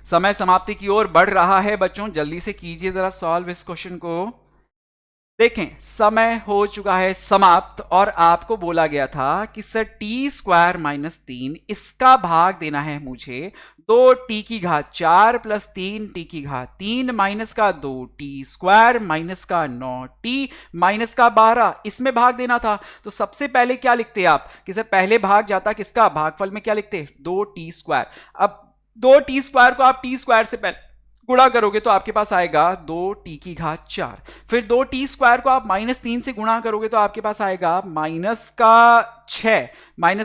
समय समाप्ति की ओर बढ़ रहा है बच्चों, जल्दी से कीजिए जरा सॉल्व इस क्वेश्चन को। देखें समय हो चुका है समाप्त, और आपको बोला गया था कि सर t² - 3 इसका भाग देना है मुझे 2t की घात 4 प्लस 3t की घात 3 माइनस का 2t² माइनस का 9t माइनस का 12, इसमें भाग देना था। तो सबसे पहले क्या लिखते आप कि सर पहले भाग जाता किसका, भागफल में क्या लिखते, 2t²। अब 2t² को आप t² से पहले गुणा करोगे तो आपके पास आएगा 2t की घात 4, फिर 2t² को आप -3 से गुणा करोगे तो आपके पास आएगा माइनस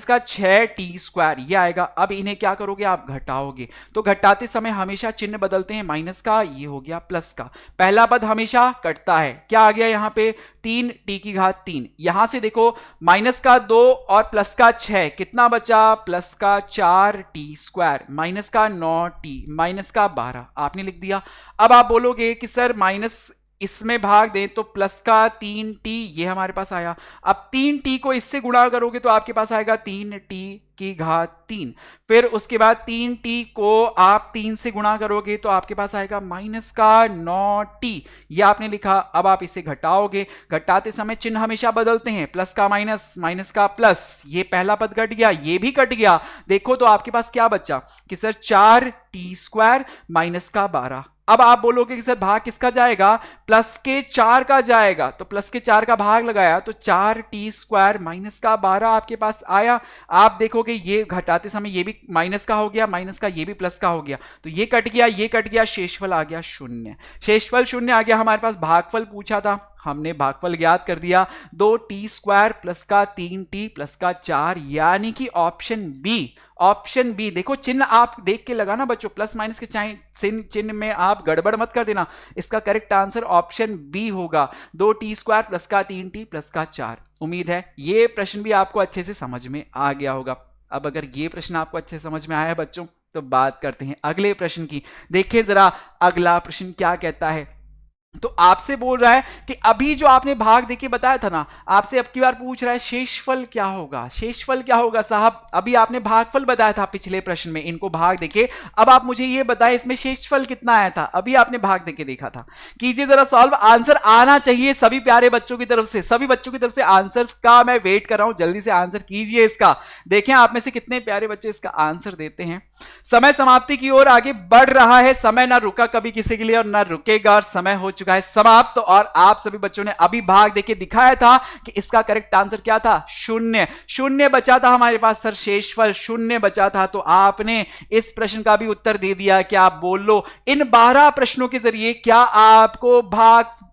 का 6t², ये आएगा। अब इन्हें क्या करोगे आप घटाओगे, तो घटाते समय हमेशा चिन्ह बदलते हैं, माइनस का ये हो गया प्लस का। पहला पद हमेशा कटता है, क्या आ गया यहां पे 3t की घात 3। यहां से देखो माइनस का 2 और प्लस का 6 कितना बचा, प्लस का 4t² माइनस का 9t माइनस का 12 आपने लिख दिया। अब आप बोलोगे कि सर माइनस इसमें भाग दें तो प्लस का 3t ये हमारे पास आया। अब 3t को इससे गुणा करोगे तो आपके पास आएगा 3t की घात 3, फिर उसके बाद 3t को आप 3 से गुणा करोगे तो आपके पास आएगा माइनस का 9t, ये आपने लिखा। अब आप इसे घटाओगे, घटाते समय चिन्ह हमेशा बदलते हैं, प्लस का माइनस माइनस का प्लस, ये पहला पद कट गया, ये भी कट गया। देखो तो आपके पास क्या बचा कि सर 4t² माइनस का 12। अब आप बोलोगे कि सर भाग किसका जाएगा, प्लस के 4 का जाएगा, तो प्लस के 4 का भाग लगाया तो 4t² माइनस का 12 आपके पास आया। आप देखोगे ये घटाते समय ये भी माइनस का हो गया, माइनस का ये भी प्लस का हो गया, तो ये कट गया, ये कट गया, शेषफल आ गया 0। शेषफल 0 आ गया। हमारे पास भागफल पूछा था, हमने भागफल ज्ञात कर दिया 2t² प्लस का 3t प्लस का 4, यानी कि ऑप्शन बी देखो, चिन्ह आप देख के लगाना बच्चों, प्लस माइनस के चिन्ह में आप गड़बड़ मत कर देना। इसका करेक्ट आंसर ऑप्शन बी होगा, 2t² प्लस का 3t प्लस का 4। उम्मीद है ये प्रश्न भी आपको अच्छे से समझ में आ गया होगा। अब अगर ये प्रश्न आपको अच्छे से समझ में आया है बच्चों, तो बात करते हैं अगले प्रश्न की। देखिए जरा अगला प्रश्न क्या कहता है। तो आपसे बोल रहा है कि अभी जो आपने भाग देके बताया था ना, आपसे अब की बार पूछ रहा है शेषफल क्या होगा। शेषफल क्या होगा साहब, अभी आपने भागफल बताया था पिछले प्रश्न में, इनको भाग देके अब आप मुझे ये बताएं इसमें शेषफल कितना आया था, अभी आपने भाग देके देखा था। कीजिए जरा सॉल्व, आंसर आना चाहिए सभी प्यारे बच्चों की तरफ से, सभी बच्चों की तरफ से आंसर्स का मैं वेट कर रहा हूं, जल्दी से आंसर कीजिए इसका। देखें आप में से कितने प्यारे बच्चे इसका आंसर देते हैं। समय समाप्ति की ओर आगे बढ़ रहा है, समय ना रुका कभी किसी के लिए और ना रुकेगा, और समय हो चुका है समाप्त। और आप सभी बच्चों ने अभी भाग देके दिखाया था कि इसका करेक्ट आंसर क्या था, 0 बचा था हमारे पास सर, शेषफल 0 बचा था। तो आपने इस प्रश्न का भी उत्तर दे दिया। क्या आप बोल लो, इन 12 प्रश्नों के जरिए क्या आपको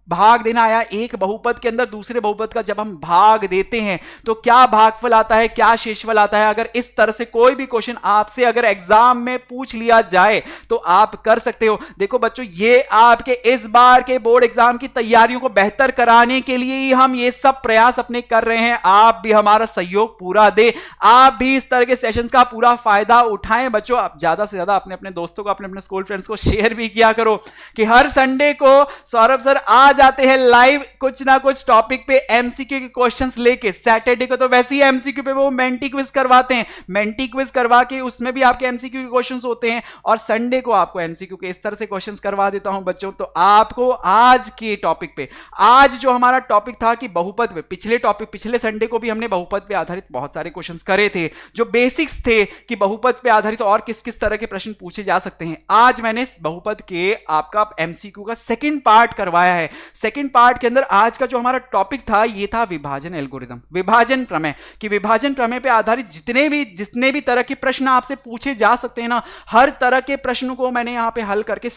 भाग देना आया एक बहुपद के अंदर दूसरे बहुपद का जब हम भाग देते हैं तो क्या भागफल आता है, क्या शेषफल आता है। अगर इस तरह से कोई भी क्वेश्चन आपसे अगर एग्जाम में पूछ लिया जाए तो आप कर सकते हो। देखो बच्चों, ये आपके इस बार के बोर्ड एग्जाम की तैयारियों को बेहतर कराने के लिए ही हम ये सब प्रयास अपने कर रहे हैं। आप भी हमारा सहयोग पूरा दे, आप भी इस तरह के सेशंस का पूरा फायदा उठाएं। बच्चों आप ज्यादा से ज्यादा अपने अपने दोस्तों को, अपने अपने स्कूल फ्रेंड्स को शेयर भी किया करो कि हर संडे को सौरभ सर आज जाते हैं लाइव कुछ ना कुछ टॉपिक पे एमसीक्यू के क्वेश्चंस लेके। सैटरडे को तो वैसे ही एमसीक्यू पे वो मेंटी क्विज करवाते हैं, मेंटी क्विज करवा के उसमें भी आपके एमसीक्यू के क्वेश्चंस होते हैं, और संडे को आपको एमसीक्यू के इस तरह से क्वेश्चंस करवा देता हूं बच्चों। तो आपको आज के टॉपिक पे, आज जो हमारा टॉपिक था कि बहुपद पे, पिछले संडे को भी हमने बहुपद पे आधारित बहुत सारे क्वेश्चंस करे थे, जो बेसिक्स थे कि बहुपद पे आधारित और किस किस तरह के प्रश्न पूछे जा सकते हैं। आज मैंने बहुपद के आपका एमसीक्यू का सेकंड पार्ट करवाया है। सेकंड पार्ट के अंदर आज का जो हमारा टॉपिक था ये था विभाजन एल्गोरिथम, विभाजन प्रमेय। कि विभाजन प्रमेय पे आधारित जितने भी तरह के प्रश्न आपसे पूछे जा सकते हैं ना, हर तरह के प्रश्नों को मैंने यहां पे हल करके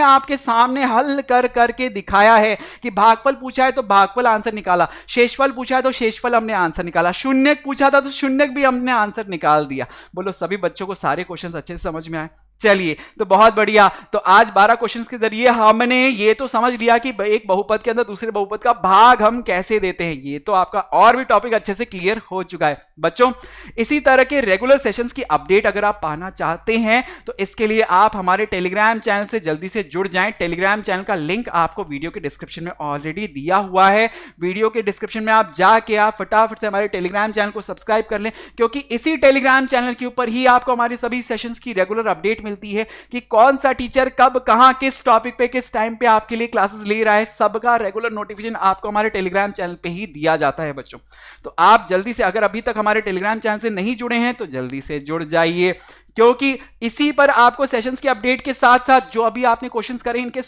आपके सामने हल करके दिखाया है। कि भागफल पूछा है तो भागफल आंसर निकाला, शेषफल पूछा है तो शेषफल हमने आंसर निकाला, शून्यक पूछा था तो शून्यक भी हमने आंसर निकाल दिया। बोलो सभी बच्चों को सारे क्वेश्चन अच्छे से समझ में आए? चलिए तो बहुत बढ़िया। तो आज 12 क्वेश्चंस के जरिए हमने ये तो समझ लिया कि एक बहुपद के अंदर दूसरे बहुपद का भाग हम कैसे देते हैं। ये तो आपका और भी टॉपिक अच्छे से क्लियर हो चुका है बच्चों। इसी तरह के रेगुलर सेशंस की अपडेट अगर आप पाना चाहते हैं तो इसके लिए आप हमारे टेलीग्राम चैनल से जल्दी से जुड़ जाएं। टेलीग्राम चैनल का लिंक आपको वीडियो के डिस्क्रिप्शन में ऑलरेडी दिया हुआ है। वीडियो के डिस्क्रिप्शन में आप जाके आप फटाफट से हमारे टेलीग्राम चैनल को सब्सक्राइब कर लें, क्योंकि इसी टेलीग्राम चैनल के ऊपर ही आपको हमारे सभी सेशंस की रेगुलर अपडेट मिलती है कि कौन सा टीचर कब कहां किस टॉपिक पे किस टाइम पे आपके लिए क्लासेस ले रहा है। सबका रेगुलर नोटिफिकेशन आपको हमारे टेलीग्राम चैनल पे ही दिया जाता है बच्चों। तो आप जल्दी से, अगर अभी तक हमारे टेलीग्राम चैनल से नहीं जुड़े हैं तो जल्दी से जुड़ जाइए, क्योंकि इसी पर आपको सेशंस की अपडेट के साथ साथ जो अभी आपने क्वेश्चंस करे इनके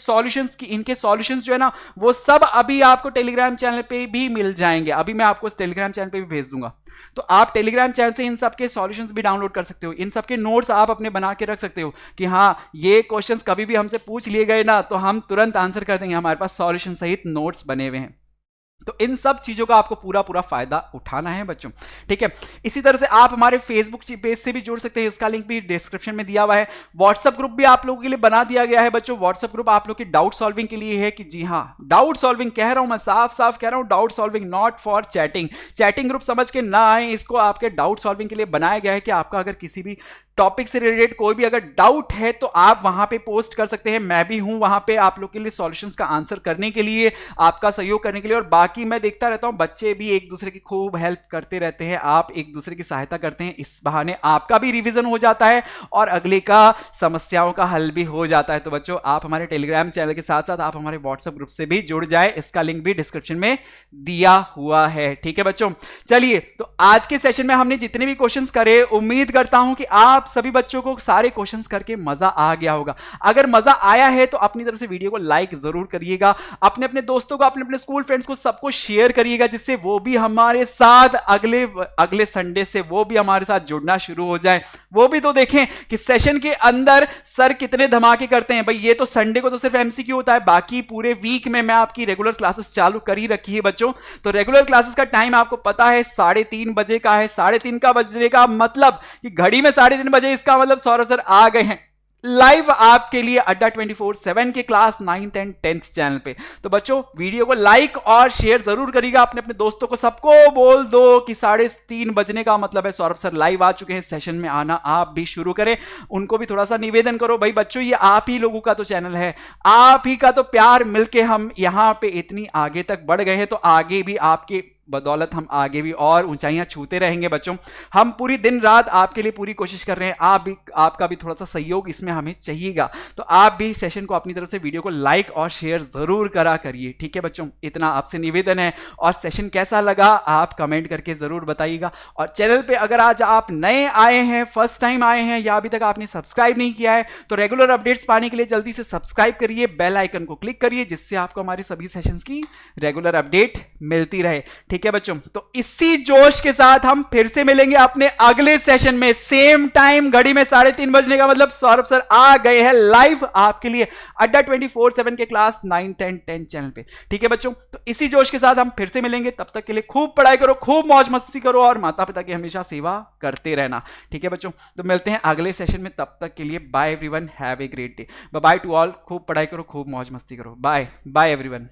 सॉल्यूशंस जो है ना वो सब अभी आपको टेलीग्राम चैनल पे भी मिल जाएंगे। अभी मैं आपको टेलीग्राम चैनल पे भी भेज दूंगा, तो आप टेलीग्राम चैनल से इन सब के सॉल्यूशंस भी डाउनलोड कर सकते हो, इन सब के नोट्स आप अपने बना के रख सकते हो कि हाँ ये क्वेश्चंस कभी भी हमसे पूछ लिए गए ना तो हम तुरंत आंसर कर देंगे, हमारे पास सॉल्यूशन सहित नोट्स बने हुए हैं। तो इन सब चीजों का आपको पूरा फायदा उठाना है बच्चों, ठीक है। इसी तरह से आप हमारे फेसबुक पेज से भी जुड़ सकते हैं, उसका लिंक भी डिस्क्रिप्शन में दिया हुआ है। व्हाट्सएप ग्रुप भी आप लोगों के लिए बना दिया गया है बच्चों। व्हाट्सएप ग्रुप आप लोग की डाउट सॉल्विंग के लिए है कि जी हाँ, डाउट सॉल्विंग कह रहा हूं मैं, साफ कह रहा हूं, doubt solving, not for chatting group समझ के ना आए, इसको आपके डाउट सॉल्विंग के लिए बनाया गया है कि आपका अगर किसी भी टॉपिक से रिलेटेड कोई भी अगर डाउट है तो आप वहां पे पोस्ट कर सकते हैं। मैं भी हूं वहां पे आप लोग के लिए सॉल्यूशंस का आंसर करने के लिए, आपका सहयोग करने के लिए। और बाकी मैं देखता रहता हूं बच्चे भी एक दूसरे की खूब हेल्प करते रहते हैं, आप एक दूसरे की सहायता करते हैं, इस बहाने आपका भी रिवीजन हो जाता है और अगले का समस्याओं का हल भी हो जाता है। तो बच्चों आप हमारे टेलीग्राम चैनल के साथ साथ आप हमारे व्हाट्सएप ग्रुप से भी जुड़ जाए, इसका लिंक भी डिस्क्रिप्शन में दिया हुआ है, ठीक है बच्चों। चलिए तो आज के सेशन में हमने जितने भी क्वेश्चंस करे, उम्मीद करता हूं कि आप आप सभी बच्चों को सारे क्वेश्चंस करके मजा आ गया होगा। अगर मजा आया है तो अपनी तरफ से वीडियो को लाइक जरूर करिएगा, अपने अपने दोस्तों को, अपने अपने स्कूल फ्रेंड्स को सबको शेयर करिएगा, जिससे वो भी हमारे साथ अगले संडे से वो भी हमारे साथ जुड़ना शुरू हो जाए। वो भी तो देखें कि सेशन के अंदर सर कितने धमाके करते हैं। भाई ये तो संडे को तो सिर्फ एमसीक्यू होता है, बाकी पूरे वीक में मैं आपकी रेगुलर क्लासेस चालू कर ही रखी है बच्चों। तो रेगुलर क्लासेस का टाइम आपको पता है 3:30 बजे का है। 3:30 का बजने का मतलब कि घड़ी में 3:30 बजे, इसका मतलब सौरभ सर आ गए हैं लाइव आपके लिए अड्डा 24/7 के class 9th and 10th channel पे। तो बच्चों वीडियो को लाइक और शेयर जरूर करिएगा, अपने अपने दोस्तों को सबको बोल दो कि 3:30 बजने का मतलब है सौरभ सर लाइव आ चुके हैं, सेशन में आना आप भी शुरू करें। उनको भी थोड़ा सा निवेदन करो, भाई बच्चों ये आप ही लोगों का तो चैनल है, आप ही का तो प्यार मिलके हम यहां पे इतनी आगे तक बढ़ गए हैं, तो आगे भी आपके बदौलत हम आगे भी और ऊंचाइयां छूते रहेंगे बच्चों। हम पूरी दिन रात आपके लिए पूरी कोशिश कर रहे हैं, आपका भी थोड़ा सा सहयोग इसमें हमें चाहिएगा। तो आप भी सेशन को अपनी तरफ से वीडियो को लाइक और शेयर जरूर करा करिए, ठीक है बच्चों, इतना आपसे निवेदन है। और सेशन कैसा लगा आप कमेंट करके जरूर बताइएगा। और चैनल पे अगर आज आप नए आए हैं, फर्स्ट टाइम आए हैं, या अभी तक आपने सब्सक्राइब नहीं किया है, तो रेगुलर अपडेट्स पाने के लिए जल्दी से सब्सक्राइब करिए, बेल आइकन को क्लिक करिए, जिससे आपको हमारे सभी सेशंस की रेगुलर अपडेट मिलती रहे, ठीक है बच्चों। तो इसी जोश के साथ हम फिर से मिलेंगे अपने अगले सेशन में, सेम टाइम, घड़ी में 3:30 बजने का मतलब सौरभ सर आ गए हैं लाइव आपके लिए अड्डा 24/7 के class 9th and 10th channel पे, ठीक है बच्चों। तो इसी जोश के साथ हम फिर से मिलेंगे, तब तक के लिए खूब पढ़ाई करो, खूब मौज मस्ती करो और माता पिता की हमेशा सेवा करते रहना, ठीक है बच्चों। तो मिलते हैं अगले सेशन में, तब तक के लिए bye everyone, have a great day, bye to all. खूब पढ़ाई करो, खूब मौज मस्ती करो, बाय बाय एवरीवन।